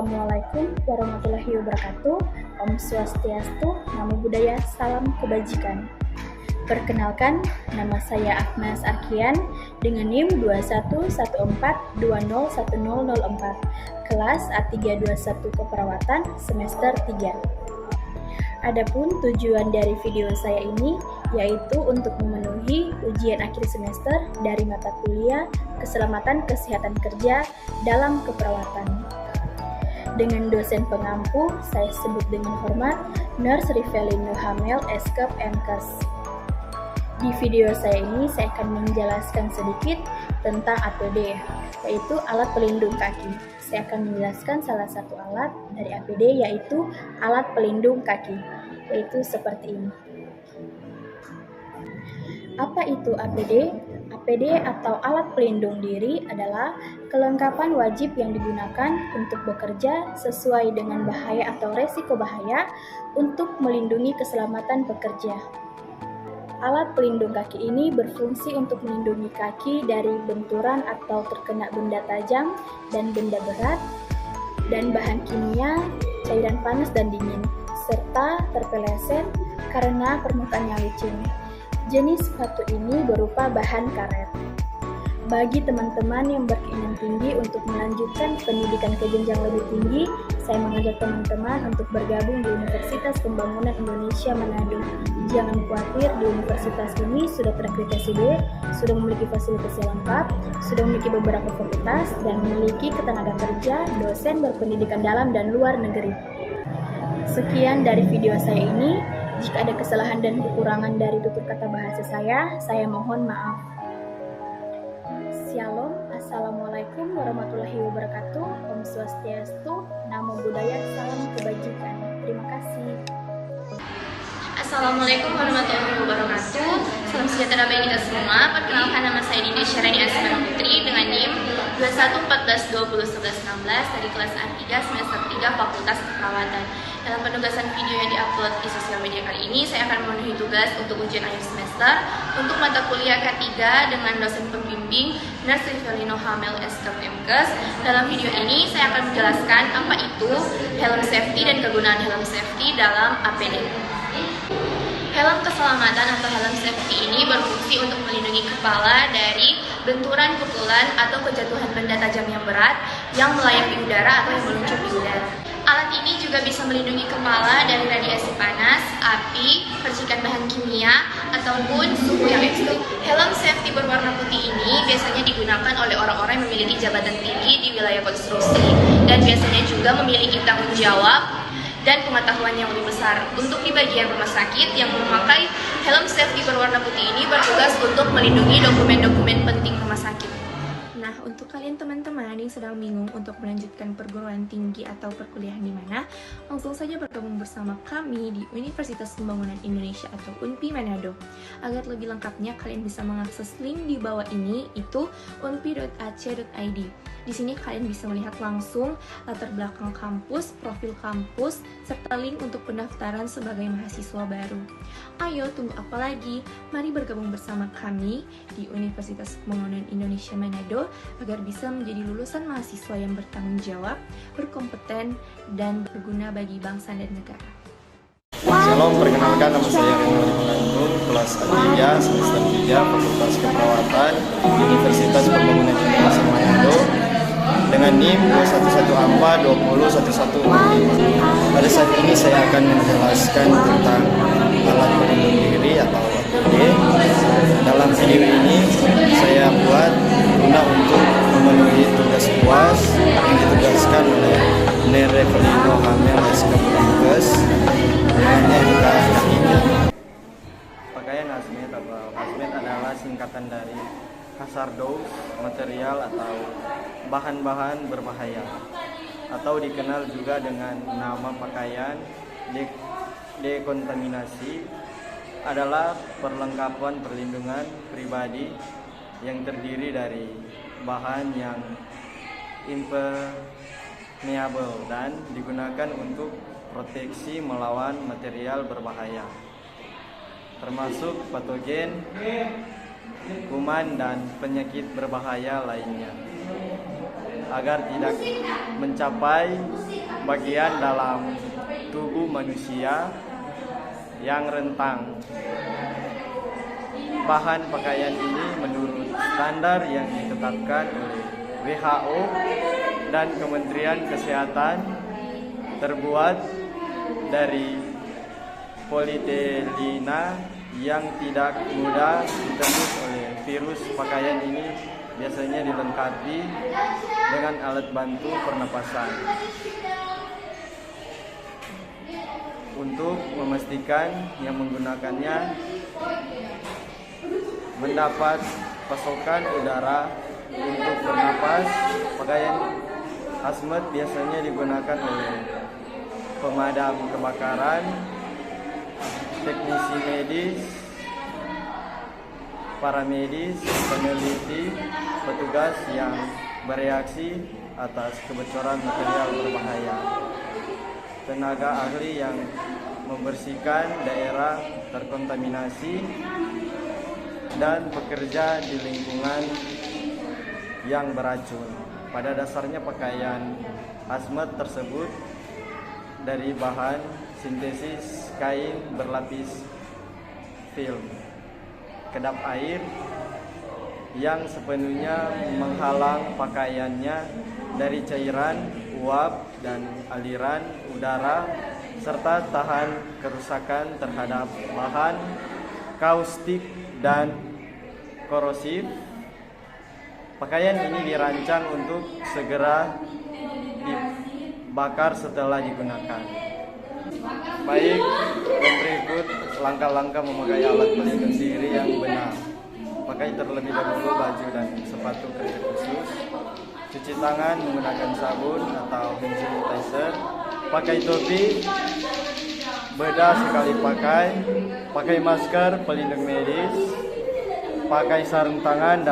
Assalamualaikum warahmatullahi wabarakatuh. Om Swastiastu, Namo Buddhaya, Salam Kebajikan. Perkenalkan, nama saya Agnes Arkian dengan NIM 2114201004, kelas A321 Keperawatan semester 3. Adapun tujuan dari video saya ini yaitu untuk memenuhi ujian akhir semester dari mata kuliah Keselamatan Kesehatan Kerja dalam Keperawatan. Dengan dosen pengampu, saya sebut dengan hormat Nurse Rivelino Hamel, Eskep MKes. Di video saya ini saya akan menjelaskan sedikit tentang APD, yaitu alat pelindung kaki. Saya akan menjelaskan salah satu alat dari APD, yaitu alat pelindung kaki, yaitu seperti ini. Apa itu APD? APD atau alat pelindung diri adalah kelengkapan wajib yang digunakan untuk bekerja sesuai dengan bahaya atau resiko bahaya untuk melindungi keselamatan pekerja. Alat pelindung kaki ini berfungsi untuk melindungi kaki dari benturan atau terkena benda tajam dan benda berat, dan bahan kimia, cairan panas dan dingin, serta terpeleset karena permukaan yang licin. Jenis sepatu ini berupa bahan karet. Bagi teman-teman yang berkeinginan tinggi untuk melanjutkan pendidikan ke jenjang lebih tinggi, saya mengajak teman-teman untuk bergabung di Universitas Pembangunan Indonesia Manado. Jangan khawatir, di universitas ini sudah terakreditasi B, sudah memiliki fasilitas yang lengkap, sudah memiliki beberapa fakultas, dan memiliki ketenaga kerja, dosen berpendidikan dalam dan luar negeri. Sekian dari video saya ini. Jika ada kesalahan dan kekurangan dari tutur kata bahasa saya mohon maaf. Shalom, Assalamualaikum warahmatullahi wabarakatuh. Om Swastiastu, Namo Buddhaya, Salam Kebajikan. Terima kasih. Assalamualaikum warahmatullahi wabarakatuh. Salam sejahtera bagi kita semua. Perkenalkan, nama saya Dinda Syarani Asmara Putri dengan NIM 2114201116 dari kelas A3 semester 3 Fakultas Keperawatan. Dalam penugasan video yang diupload di sosial media kali ini, saya akan memenuhi tugas untuk ujian akhir semester untuk mata kuliah K3 dengan dosen pembimbing Nurse Rivelino Hamel, Eskep MKes. Dalam video ini, saya akan menjelaskan apa itu helm safety dan kegunaan helm safety dalam APD. Helm keselamatan atau helm safety ini berfungsi untuk melindungi kepala dari benturan, pukulan, atau kejatuhan benda tajam yang berat yang melayang di udara atau yang meluncur di udara. Alat ini juga bisa melindungi kepala dari radiasi panas, api, percikan bahan kimia, ataupun suhu yang ekstrim. Helm safety berwarna putih ini biasanya digunakan oleh orang-orang yang memiliki jabatan tinggi di wilayah konstruksi dan biasanya juga memiliki tanggung jawab dan pengetahuan yang lebih besar. Untuk di bagian rumah sakit yang memakai helm safety berwarna putih ini bertugas untuk melindungi dokumen-dokumen penting rumah sakit. Nah, untuk kalian teman-teman yang sedang bingung untuk melanjutkan perguruan tinggi atau perkuliahan di mana, langsung saja bergabung bersama kami di Universitas Pembangunan Indonesia atau UNPI Manado. Agar lebih lengkapnya, kalian bisa mengakses link di bawah ini, itu unpi.ac.id. Di sini kalian bisa melihat langsung latar belakang kampus, profil kampus, serta link untuk pendaftaran sebagai mahasiswa baru. Ayo, tunggu apa lagi? Mari bergabung bersama kami di Universitas Pembangunan Indonesia Manado agar bisa menjadi lulusan mahasiswa yang bertanggung jawab, berkompeten, dan berguna bagi bangsa dan negara. Shalom, perkenalkan, nama saya Reno Manado, kelas A3 semester 3 Fakultas Keperawatan Universitas Pembangunan Indonesia Manado dengan NIM 2114201105. Pada saat ini saya akan menjelaskan tentang alat pelindung diri atau APD. Dalam video ini saya buat guna untuk memenuhi tugas UAS yang ditugaskan oleh Nurse Rivelino Hamel, Eskep MKes dengan MK 3. Pakaian hazmat atau hazmat adalah singkatan dari hazardous material atau bahan-bahan berbahaya, atau dikenal juga dengan nama pakaian dekontaminasi, adalah perlengkapan perlindungan pribadi yang terdiri dari bahan yang impermeable dan digunakan untuk proteksi melawan material berbahaya, termasuk patogen, kuman, dan penyakit berbahaya lainnya. Agar tidak mencapai bagian dalam tubuh manusia yang rentang. Bahan pakaian ini menurut standar yang ditetapkan oleh WHO dan Kementerian Kesehatan terbuat dari polietilena yang tidak mudah ditembus oleh virus. Pakaian ini biasanya dilengkapi dengan alat bantu pernapasan untuk memastikan yang menggunakannya mendapat pasokan udara untuk bernapas. Pakaian hazmat biasanya digunakan oleh pemadam kebakaran, teknisi medis, para medis, peneliti, petugas yang bereaksi atas kebocoran material berbahaya, tenaga ahli yang membersihkan daerah terkontaminasi, dan pekerja di lingkungan yang beracun. Pada dasarnya pakaian hazmat tersebut dari bahan sintesis kain berlapis film kedap air yang sepenuhnya menghalang pakaiannya dari cairan, uap, dan aliran udara, serta tahan kerusakan terhadap bahan kaustik dan korosif. Pakaian ini dirancang untuk segera dibakar setelah digunakan. Baik, dan berikut langkah-langkah memakai alat pelindung diri yang benar. Pakai terlebih dahulu baju dan sepatu kerja khusus. Cuci tangan menggunakan sabun atau hand sanitizer. Pakai topi, bedah sekali pakai. Pakai masker pelindung medis. Pakai sarung tangan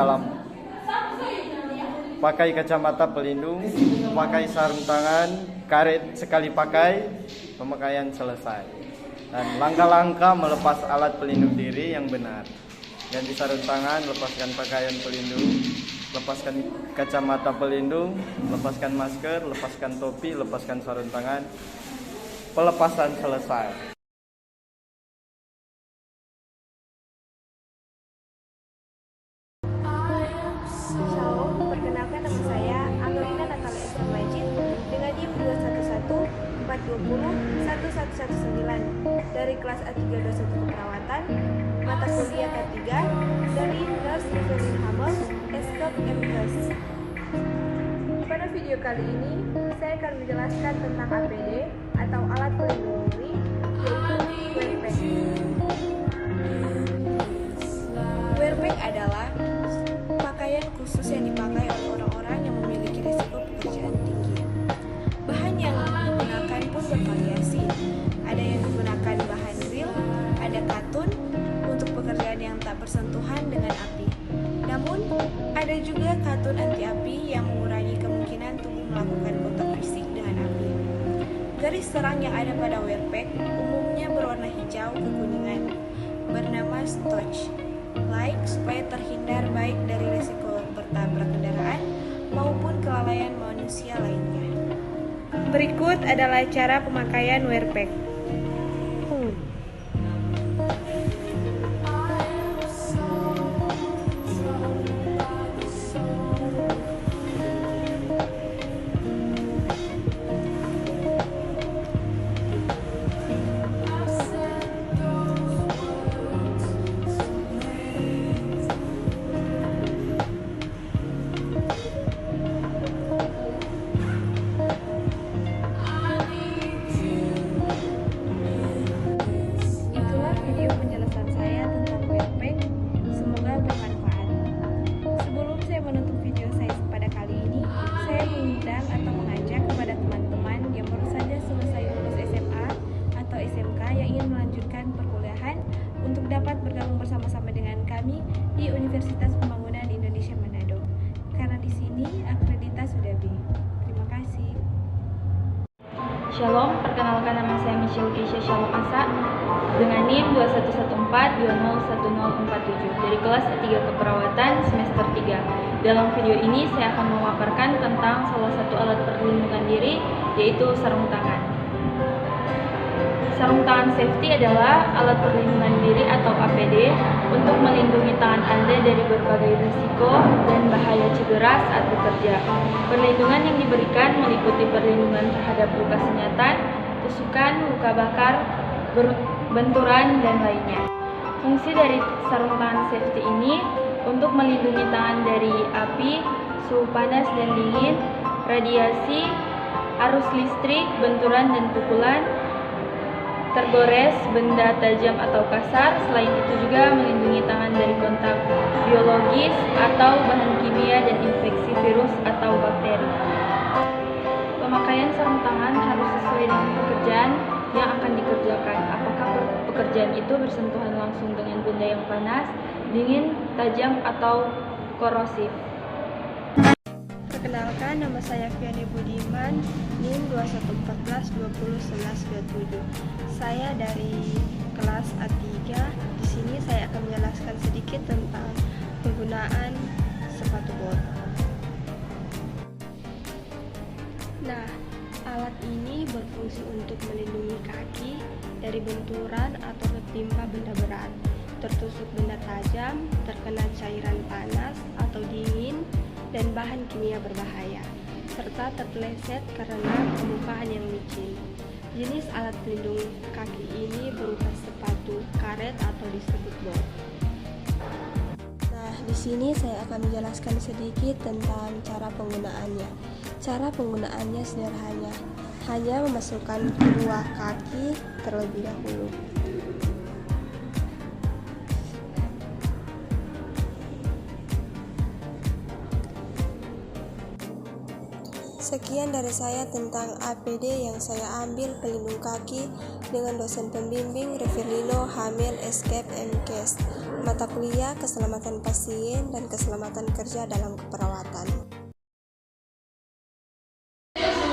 pakai kacamata pelindung. Pakai sarung tangan karet sekali pakai. Pemakaian selesai. Dan langkah-langkah melepas alat pelindung diri yang benar. Ganti sarung tangan, lepaskan pakaian pelindung, lepaskan kacamata pelindung, lepaskan masker, lepaskan topi, lepaskan sarung tangan. Pelepasan selesai. Shalom, perkenalkan nama saya Angelina Natalia Esra Majid dengan NIM 21142011119 dari kelas A321 Keperawatan, mata kuliah K3 dari Nurse Evelyn Hamel, Eskop MHes. Pada video kali ini, saya akan menjelaskan tentang APD atau alat pelindung diri, yaitu wearpack. Wearpack adalah pakaian khusus yang dipakai oleh orang-orang yang memiliki risiko pekerjaan tinggi. Bahan yang digunakan pun bervariasi. Ada yang menggunakan bahan grill, ada katun untuk pekerjaan yang tak bersentuhan dengan api. Namun, ada juga katun anti api yang mengurangi kemungkinan tubuh melakukan kontak fisik dengan api. Garis terang yang ada pada wearpack umumnya berwarna hijau kekuningan, bernama stotch light, supaya terhindar baik dari risiko bertabrak kendaraan maupun kelalaian manusia lainnya. Berikut adalah cara pemakaian wearpack. Dapat bergabung bersama-sama dengan kami di Universitas Pembangunan Indonesia Manado. Karena di sini akreditas sudah B. Terima kasih. Shalom, perkenalkan nama saya Michelle Keisha Shalom Asa dengan NIM 2114201047 dari kelas E3 Keperawatan semester 3. Dalam video ini saya akan memaparkan tentang salah satu alat perlindungan diri, yaitu sarung tangan. Sarung tangan safety adalah alat perlindungan diri atau APD untuk melindungi tangan Anda dari berbagai risiko dan bahaya cedera saat bekerja. Perlindungan yang diberikan meliputi perlindungan terhadap luka senyatan, tusukan, luka bakar, benturan, dan lainnya. Fungsi dari sarung tangan safety ini untuk melindungi tangan dari api, suhu panas dan dingin, radiasi, arus listrik, benturan dan pukulan, tergores, benda tajam atau kasar. Selain itu juga melindungi tangan dari kontak biologis atau bahan kimia dan infeksi virus atau bakteri. Pemakaian sarung tangan harus sesuai dengan pekerjaan yang akan dikerjakan. Apakah pekerjaan itu bersentuhan langsung dengan benda yang panas, dingin, tajam, atau korosif. Perkenalkan, nama saya Fiani Budiman, NIM 2114201127. Saya dari kelas A3. Di sini saya akan menjelaskan sedikit tentang penggunaan sepatu bot. Nah, alat ini berfungsi untuk melindungi kaki dari benturan atau tertimpa benda berat, tertusuk benda tajam, terkena cairan panas atau dingin, dan bahan kimia berbahaya, serta terpeleset karena permukaan yang licin. Jenis alat pelindung kaki ini berupa sepatu karet atau disebut bot. Nah, di sini saya akan menjelaskan sedikit tentang cara penggunaannya. Cara penggunaannya sederhana, hanya memasukkan kedua kaki terlebih dahulu. Sekian dari saya tentang APD yang saya ambil pelindung kaki dengan dosen pembimbing Revilino Hamil Escape MKes, mata kuliah keselamatan pasien dan keselamatan kerja dalam keperawatan.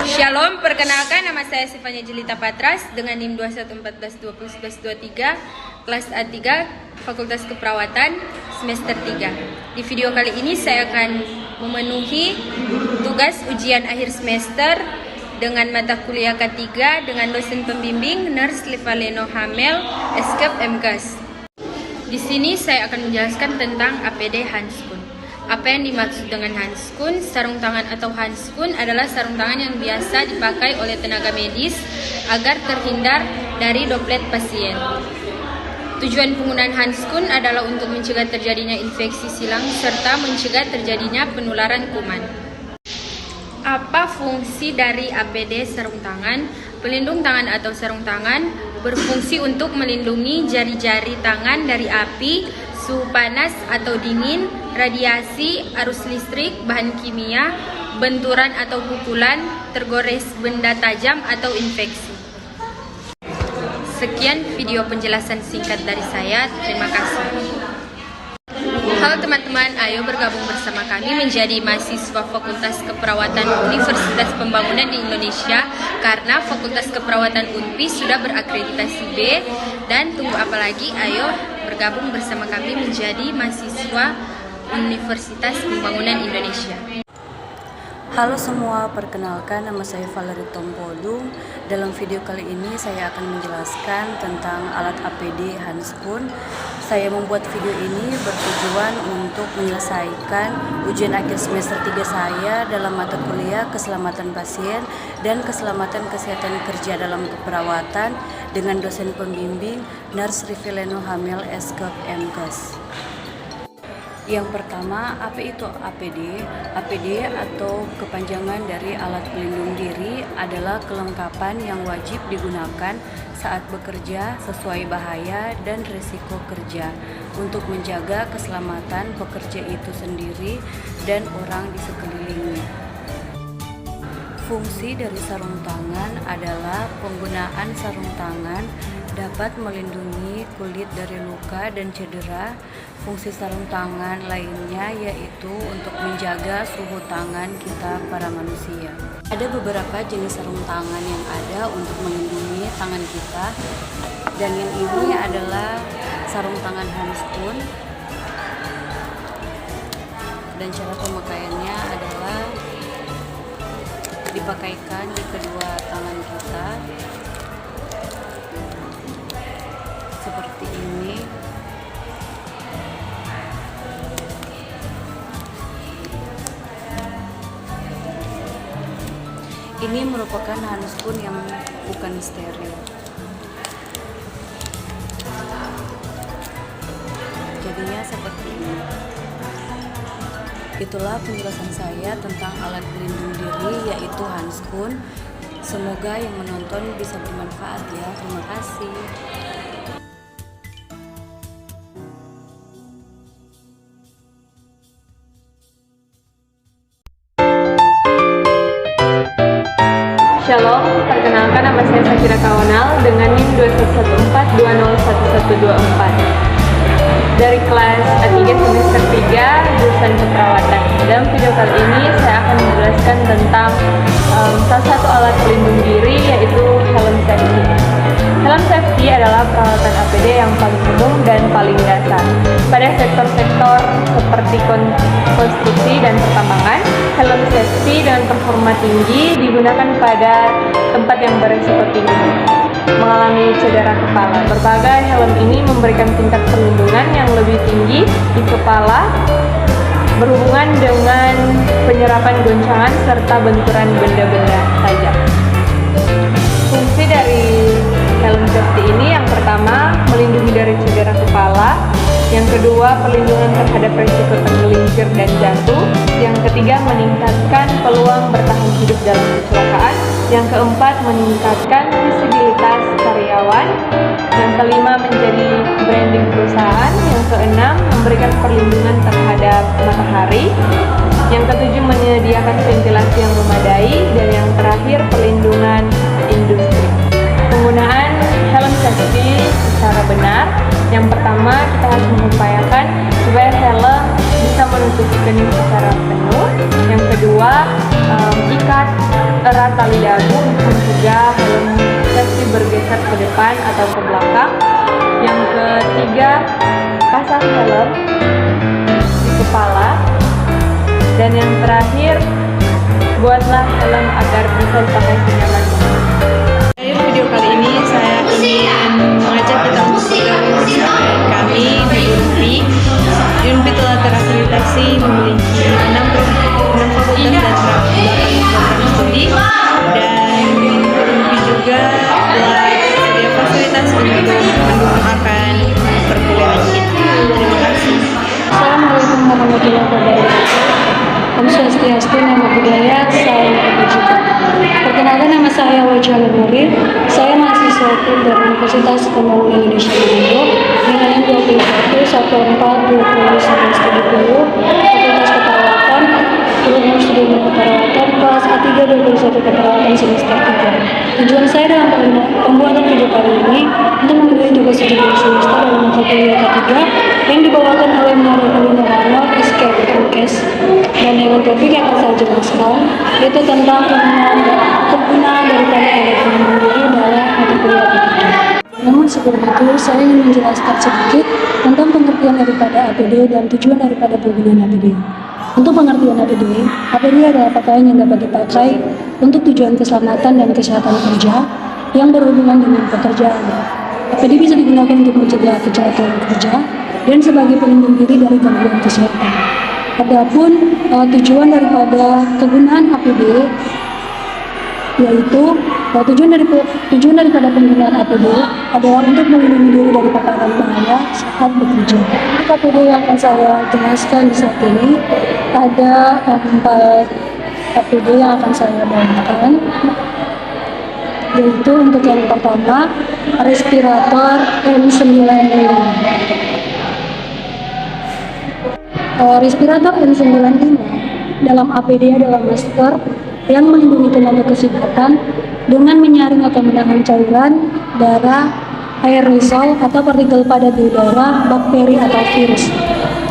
Shalom, perkenalkan nama saya Sifanya Jelita Patras dengan NIM 2114201123 kelas A3 Fakultas Keperawatan semester 3. Di video kali ini saya akan memenuhi tugas ujian akhir semester dengan mata kuliah K3 dengan dosen pembimbing Nurse Livaleno Hamel Escape MKes. Di sini saya akan menjelaskan tentang APD Handschoen. Apa yang dimaksud dengan Handschoen? Sarung tangan atau Handschoen adalah sarung tangan yang biasa dipakai oleh tenaga medis agar terhindar dari droplet pasien. Tujuan penggunaan Handschoen adalah untuk mencegah terjadinya infeksi silang serta mencegah terjadinya penularan kuman. Apa fungsi dari APD sarung tangan? Pelindung tangan atau sarung tangan berfungsi untuk melindungi jari-jari tangan dari api, suhu panas atau dingin, radiasi, arus listrik, bahan kimia, benturan atau pukulan, tergores benda tajam atau infeksi. Sekian video penjelasan singkat dari saya. Terima kasih. Halo teman-teman, ayo bergabung bersama kami menjadi mahasiswa Fakultas Keperawatan Universitas Pembangunan di Indonesia, karena Fakultas Keperawatan UNPI sudah berakreditasi B. Dan tunggu apa lagi, ayo bergabung bersama kami menjadi mahasiswa Universitas Pembangunan Indonesia. Halo semua, perkenalkan nama saya Valerie Tompodung. Dalam video kali ini saya akan menjelaskan tentang alat APD Handschoen. Saya membuat video ini bertujuan untuk menyelesaikan ujian akhir semester 3 saya dalam mata kuliah keselamatan pasien dan keselamatan kesehatan kerja dalam keperawatan dengan dosen pembimbing Nurse Rivileno Hamel Escape MKes. Yang pertama, apa itu APD? APD atau kepanjangan dari alat pelindung diri adalah kelengkapan yang wajib digunakan saat bekerja sesuai bahaya dan risiko kerja untuk menjaga keselamatan pekerja itu sendiri dan orang di sekelilingnya. Fungsi dari sarung tangan adalah penggunaan sarung tangan dapat melindungi kulit dari luka dan cedera, Fungsi sarung tangan lainnya yaitu untuk menjaga suhu tangan kita para manusia. Ada beberapa jenis sarung tangan yang ada untuk melindungi tangan kita, dan yang ini adalah sarung tangan Handschoen, dan cara pemakaiannya adalah dipakaikan di kedua tangan kita seperti ini. Ini merupakan Handschoen yang bukan steril. Jadinya seperti ini. Itulah penjelasan saya tentang alat pelindung diri yaitu Handschoen. Semoga yang menonton bisa bermanfaat ya. Terima kasih. Shalom, perkenalkan nama saya Sakira Kawanal dengan NIM 2114201124 dari kelas A3 semester 3 jurusan keperawatan. Dalam video kali ini saya akan menjelaskan tentang salah satu alat pelindung diri yaitu helm safety. Helm safety adalah peralatan APD yang paling umum dan paling dasar. Pada sektor-sektor seperti konstruksi dan pertambangan, helm safety dengan performa tinggi digunakan pada tempat yang berisiko tinggi mengalami cedera kepala. Berbagai helm ini memberikan tingkat perlindungan yang lebih tinggi di kepala berhubungan dengan penyerapan goncangan serta benturan benda-benda tajam. Fungsi dari helm safety ini yang pertama melindungi dari cedera kepala, yang kedua perlindungan terhadap risiko tergelincir dan jatuh, yang ketiga meningkatkan peluang bertahan hidup dalam kecelakaan, yang keempat meningkatkan visibilitas karyawan, yang kelima menjadi branding perusahaan, yang keenam memberikan perlindungan terhadap matahari, yang ketujuh menyediakan ventilasi yang memadai, dan yang terakhir perlindungan industri. Penggunaan helm safety secara benar, yang pertama kita harus mengupayakan supaya helm bisa menutupi kening secara penuh. Yang kedua, ikat erat tali dagu untuk mencegah helm safety bergeser ke depan atau ke belakang. Yang ketiga, pasang helm di kepala. Dan yang terakhir, buatlah helm agar bisa dipakai senyaman mungkin. Dalam video kali ini saya ingin mengajak kita untuk bergabung bersama kami di UNPI. UNPI telah terakreditasi memiliki 6 fakultas dan 8 program studi, dan UNPI juga telah tersedia fasilitas untuk mendukung akan perkuliahan kita. Terima kasih. Assalamualaikum warahmatullahi wabarakatuh. Om Swastiastu, Namo Buddhaya, Salam Kebajikan. Perkenalkan, nama saya Wajah Nuril. Saya mahasiswa hukum dari Universitas Temanggung Indonesia Manado dengan NIM 2114201130, Fakultas Keperawatan, Program Studi Keperawatan, kelas A3 21 Keperawatan semester 3. Tujuan saya dalam pembuatan video kali ini untuk memenuhi tugas ujian semester dalam mata kuliah K3 yang dibawakan oleh Menara Rahmat, Escape MKes, dan dengan topik yang akan saya jelaskan yaitu tentang kegunaan daripada alat pelindung diri dalam mata kuliah K3. Namun sebelum itu, saya ingin menjelaskan sedikit tentang pengertian daripada APD dan tujuan daripada penggunaan APD. Untuk pengertian APD, APD adalah pakaian yang dapat dipakai untuk tujuan keselamatan dan kesehatan kerja yang berhubungan dengan pekerjaan. APD bisa digunakan untuk mencegah kecelakaan kerja dan sebagai pelindung diri dari gangguan kesehatan. Adapun tujuan daripada kegunaan APD yaitu tujuan daripada penggunaan APD adalah untuk melindungi diri dari paparan bahaya saat bekerja. Untuk APD yang akan saya jelaskan di saat ini ada 4 APD yang akan saya bawakan, yaitu untuk yang pertama respirator N95. Respirator N95 dalam APD adalah masker yang melindungi tenaga kesehatan dengan menyaring atau menahan cairan, darah, aerosol atau partikel padat di udara, bakteri atau virus.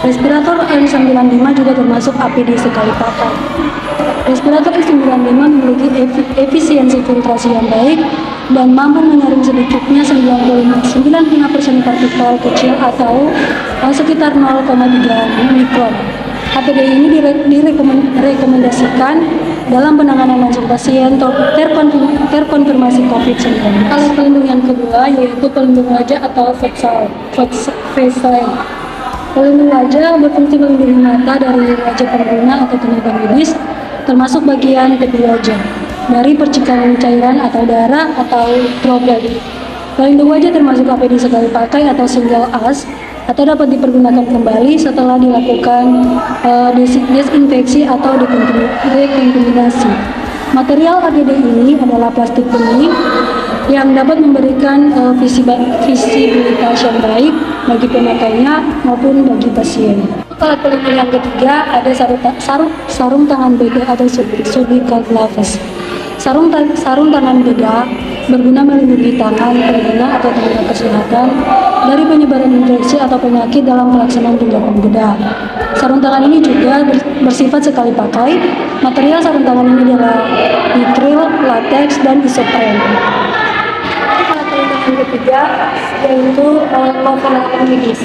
Respirator N95 juga termasuk APD sekali pakai. Respirator N95 memiliki efisiensi filtrasi yang baik dan mampu menyaring sedikitnya 95% partikel kecil atau sekitar 0,3 mikron. APD ini direkomendasikan dalam penanganan langsung pasien terkonfirmasi COVID-19. Alat pelindung yang kedua yaitu pelindung wajah atau face shield. Pelindung wajah berfungsi melindungi mata dari wajah pengguna atau tenaga medis, termasuk bagian tepi wajah, dari percikan cairan atau darah atau droplet. Pelindung wajah termasuk APD sekali pakai atau single use, atau dapat dipergunakan kembali setelah dilakukan desinfeksi atau dekontaminasi. Material APD ini adalah plastik bening yang dapat memberikan visibilitas yang baik bagi pemakainya maupun bagi pasien. Alat pelindung yang ketiga ada sarung tangan beda atau surgical gloves. Sarung tangan beda berguna melindungi tangan pengguna atau tenaga kesehatan dari penyebaran infeksi atau penyakit dalam pelaksanaan tindakan bedah. Sarung tangan ini juga bersifat sekali pakai. Material sarung tangan ini adalah nitril, latex, dan isopren. Alat pelindung yang ketiga yaitu coverall medis.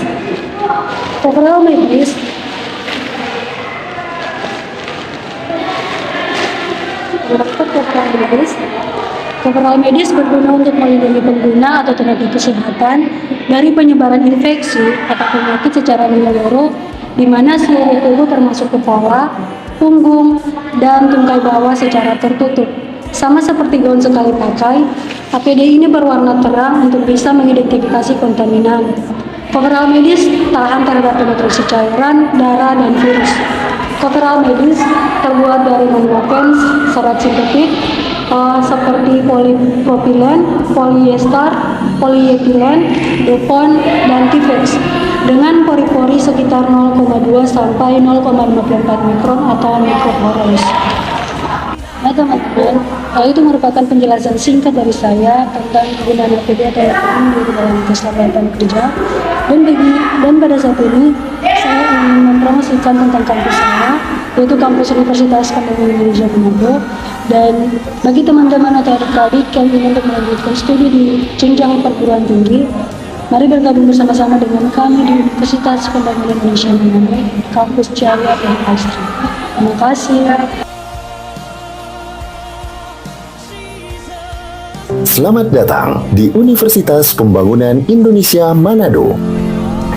Coverall medis berguna untuk melindungi pengguna atau tenaga kesehatan dari penyebaran infeksi atau penyakit secara menyeluruh, di mana seluruh tubuh termasuk kepala, punggung, dan tungkai bawah secara tertutup. Sama seperti gaun sekali pakai, APD ini berwarna terang untuk bisa mengidentifikasi kontaminan. Coverall medis tahan terhadap penetrasi cairan, darah, dan virus. Coverall medis terbuat dari nonwovens, serat sintetik seperti polipropilen, polyester, polyetilen, depon, dan tifex dengan pori-pori sekitar 0,2 sampai 0,54 mikron atau mikroporos. Nah teman-teman, itu merupakan penjelasan singkat dari saya tentang penggunaan APD atau pelindung di dalam keselamatan kerja. Dan pada saat ini saya ingin mempromosikan tentang kampus saya, yaitu kampus Universitas Pembangunan Indonesia Manado. Dan bagi teman-teman atau adik-adik yang ingin untuk melanjutkan studi di jenjang perguruan tinggi, mari bergabung bersama-sama dengan kami di Universitas Pembangunan Indonesia Manado, kampus Jaya dan Astri. Terima kasih. Selamat datang di Universitas Pembangunan Indonesia Manado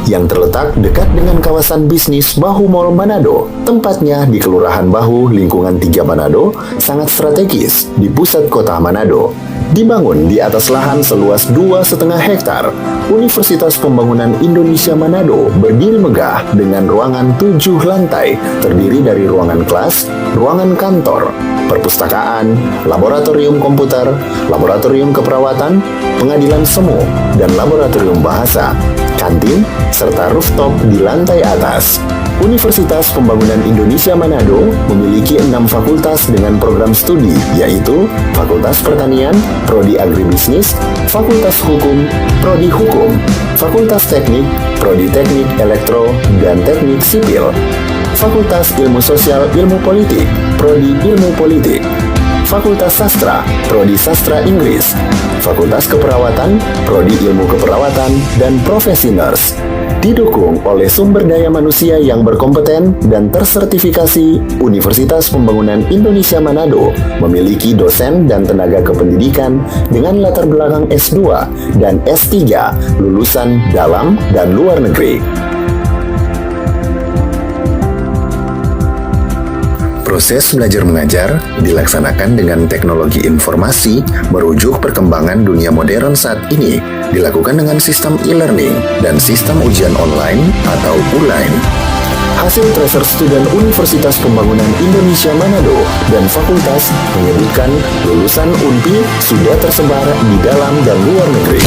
yang terletak dekat dengan kawasan bisnis Bahu Mall Manado. Tempatnya di Kelurahan Bahu, Lingkungan 3 Manado, sangat strategis di pusat kota Manado. Dibangun di atas lahan seluas 2,5 hektar, Universitas Pembangunan Indonesia Manado berdiri megah dengan ruangan 7 lantai, terdiri dari ruangan kelas, ruangan kantor, perpustakaan, laboratorium komputer, laboratorium keperawatan, pengadilan semu, dan laboratorium bahasa, kantin, serta rooftop di lantai atas. Universitas Pembangunan Indonesia Manado memiliki 6 fakultas dengan program studi, yaitu Fakultas Pertanian, Prodi Agribisnis, Fakultas Hukum, Prodi Hukum, Fakultas Teknik, Prodi Teknik Elektro dan Teknik Sipil, Fakultas Ilmu Sosial Ilmu Politik, Prodi Ilmu Politik, Fakultas Sastra, Prodi Sastra Inggris, Fakultas Keperawatan, Prodi Ilmu Keperawatan, dan Profesi Nurse. Didukung oleh sumber daya manusia yang berkompeten dan tersertifikasi, Universitas Pembangunan Indonesia Manado memiliki dosen dan tenaga kependidikan dengan latar belakang S2 dan S3 lulusan dalam dan luar negeri. Proses belajar mengajar dilaksanakan dengan teknologi informasi merujuk perkembangan dunia modern saat ini, dilakukan dengan sistem e-learning dan sistem ujian online atau ULAIN. Hasil tracer student Universitas Pembangunan Indonesia Manado dan fakultas menyebutkan lulusan UNPI sudah tersebar di dalam dan luar negeri.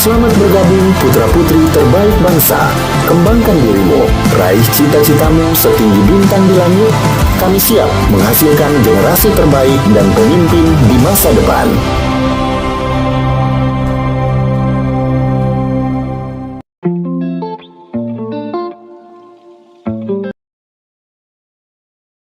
Selamat bergabung putra-putri terbaik bangsa. Kembangkan dirimu, raih cita-citamu setinggi bintang di langit. kami siap menghasilkan generasi terbaik dan pemimpin di masa depan.